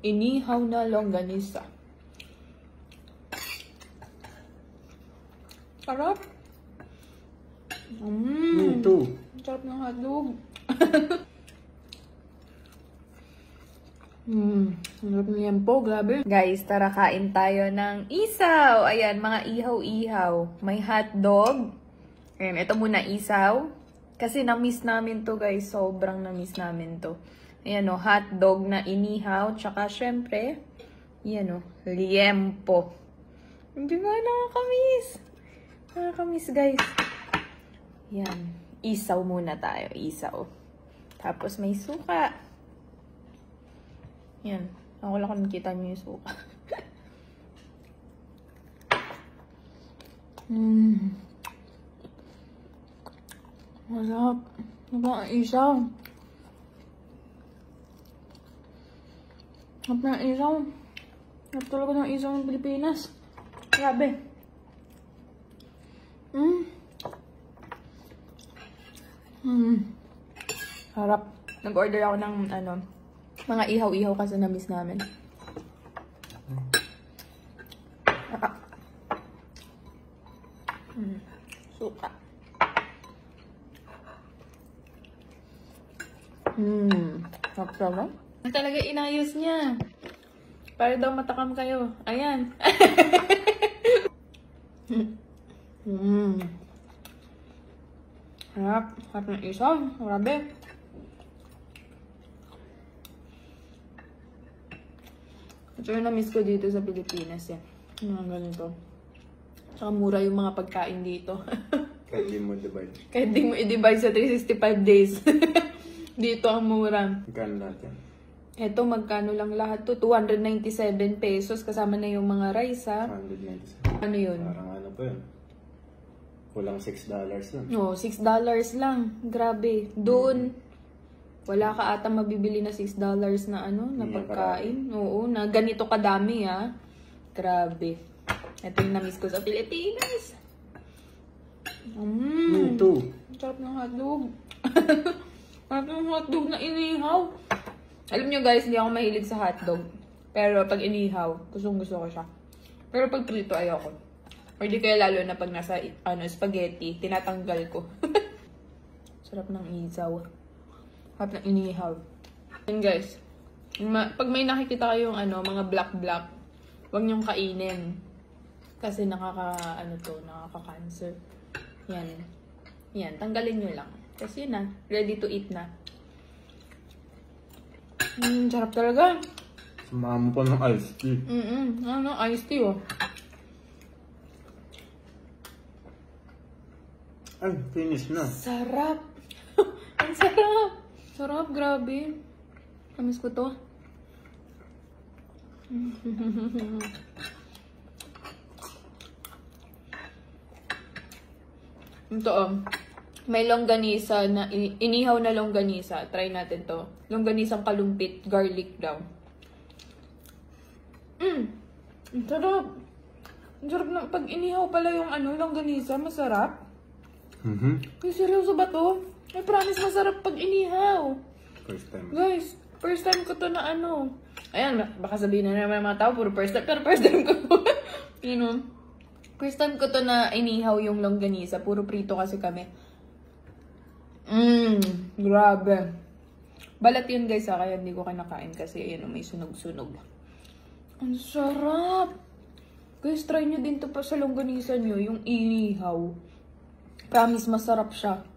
Inihaw na longganisa. Sarap. Ito. Sarap ng hotdog. Sarap niyan po, grabe. Guys, tara kain tayo ng isaw. Ayan, mga ihaw-ihaw. May hotdog. Ayan, ito muna isaw. Kasi na-miss namin to, guys. Sobrang na-miss namin to. Ayan o, hotdog na inihaw. Tsaka, syempre, yan o, liempo. Hindi ba nakakamiss? Nakakamiss, guys. Yan. Isaw muna tayo. Isaw. Tapos may suka. Yan. Ako lang kung nakita niyo yung suka. Masarap. Ang isaw. Sarap na isaw. Sarap talaga ng isaw ng Pilipinas. Grabe. Sarap. Nag-order ako ng mga ihaw-ihaw kasi na-miss namin. Suka. Sarap talaga. Talaga inayos niya. Para daw matakam kayo. Ayan. Sarap. Sarap ng isaw. Grabe. Ito yung na-miss ko dito sa Pilipinas. Yan. Mga ganito. Tsaka mura yung mga pagkain dito. Kahit di mo divide. Kahit di mo i-divide sa 365 days. Dito ang mura. Magkano lahat yan? Eto, magkano lang lahat to? 297 pesos. Kasama na yung mga rice, ha? 197. Ano yun? Parang ano pa yun? Kulang $6 lang. Oo, $6 lang. Grabe. Doon, wala ka ata mabibili na $6 na na pagkain. Oo, na ganito kadami, ha? Grabe. Ito yung na-miss ko sa Pilipinas. Ito. Sarap ng hotdog. Sarap ng hotdog na inihaw. Alam nyo guys, hindi ako mahilig sa hotdog. Pero pag inihaw, gusto ko siya. Pero pag prito, ayoko. Or di kaya lalo na pag nasa spaghetti, tinatanggal ko. Sarap ng isaw. Sarap ng inihaw. And guys, pag may nakikita kayong mga black-black, huwag nyong kainin. Kasi nakaka-cancer. Yan. Yan, tanggalin nyo lang. Kasi yun na, ready to eat na. Sarap talaga. Sumama mo pa ng iced tea. Iced tea oh. Ay, finish na. Sarap. Ang sarap. Sarap, grabe. Namiss ko to. Ito may longganisa na inihaw na longganisa. Try natin to. Longganisang kalumpit, garlic daw. Ang sarap. Ang sarap na pag inihaw pala yung longganisa, masarap. Ay, seryoso ba to? I promise masarap pag inihaw. First time. Guys, first time ko to na Ayan, baka sabihin na naman mga tao, puro first time. Pero first time ko to. First time ko to na inihaw yung longganisa. Puro prito kasi kami. Grabe. Balat yun guys kaya hindi ko kinakain kasi may sunog-sunog. Ang sarap. Guys, try nyo din to pa sa longganisa nyo, yung inihaw. Promise, masarap siya.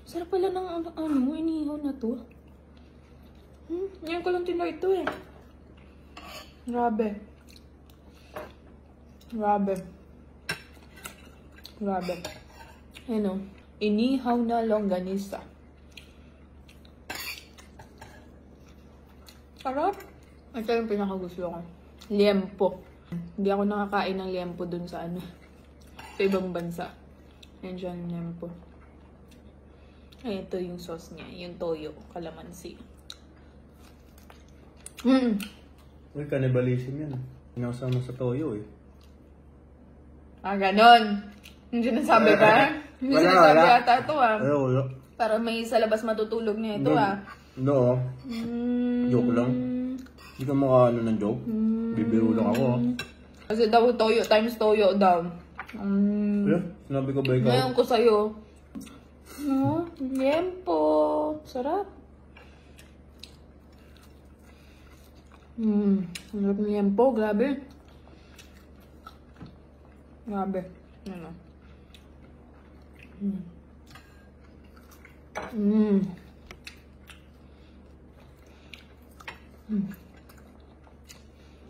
Sarap pala ng inihaw na to. Ngayon ko lang tinry ito eh. Grabe. Grabe. Grabe. Inihaw na longganisa. Sarap. Ito yung pinakagusto ko. Liempo. Hindi ako nakakain ng liempo dun sa sa ibang bansa. Yan dyan liempo. Ay, ito yung sauce niya. Yung toyo. Kalamansi. Uy, cannibalism yan. Pinasama sa toyo eh. Ganon. Hindi nasabi ka? Hindi sinasabi ata ito Wala. Para may sa labas matutulog niya ito No, joke lang. Hindi ka makaano ng joke. Bibiro lang ako. Kasi daw toyo times toyo daw. Sinabi ko ba ikaw? Ngayon ko sa'yo. Liempo. Sarap. Sarap ng liempo. Grabe. Grabe. Ano?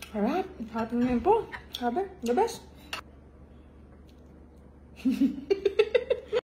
Sarap. Sarap ng liempo. Grabe. The best.